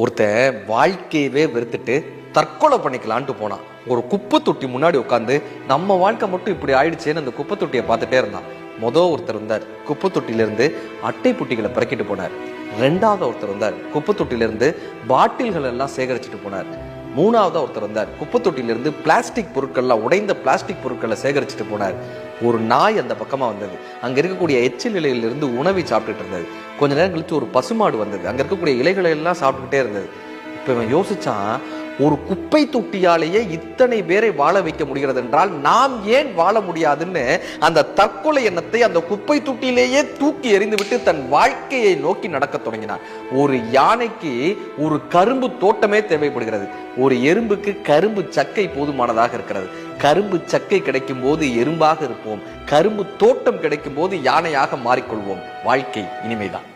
ஒருத்தன் வாழ்க்கையவே வெறுத்துட்டு தற்கொலை பண்ணிக்கலான்ட்டு போனான். ஒரு குப்பை தொட்டி முன்னாடி உட்காந்து நம்ம வாழ்க்கை மட்டும் இப்படி ஆயிடுச்சேன்னு அந்த குப்பை தொட்டியை பார்த்துட்டே இருந்தான். ஒருத்தர் இருந்தார், குப்பை தொட்டியிலிருந்து அட்டை புட்டிகளை பிறக்கிட்டு போனார். ரெண்டாவது ஒருத்தர் வந்தார், குப்பை தொட்டியிலிருந்து பாட்டில்கள் எல்லாம் சேகரிச்சுட்டு போனார். மூணாவதா ஒருத்தர் வந்தார், குப்பை தொட்டியிலிருந்து பிளாஸ்டிக் பொருட்கள்லாம், உடைந்த பிளாஸ்டிக் பொருட்களை சேகரிச்சுட்டு போனார். ஒரு நாய் அந்த பக்கமா வந்தது, அங்க இருக்கக்கூடிய எச்சில் இலையிலிருந்து உணவை சாப்பிட்டுட்டு இருந்தது. கொஞ்ச நேரம் கழிச்சு ஒரு பசுமாடு வந்தது, அங்க இருக்கக்கூடிய இலைகளை எல்லாம் சாப்பிட்டுக்கிட்டே இருந்தது. இப்ப இவன் யோசிச்சான், ஒரு குப்பை தொட்டியாலேயே இத்தனை பேரை வாழ வைக்க முடிகிறது என்றால் நாம் ஏன் வாழ முடியாதுன்னு அந்த தற்கொலை எண்ணத்தை அந்த குப்பை தொட்டியிலேயே தூக்கி எறிந்துவிட்டு தன் வாழ்க்கையை நோக்கி நடக்க தொடங்கினார். ஒரு யானைக்கு ஒரு கரும்பு தோட்டமே தேவைப்படுகிறது, ஒரு எறும்புக்கு கரும்பு சக்கை போதுமானதாக இருக்கிறது. கரும்பு சக்கை கிடைக்கும் போது எறும்பாக இருப்போம், கரும்பு தோட்டம் கிடைக்கும் போது யானையாக மாறிக்கொள்வோம். வாழ்க்கை இனிமைதான்.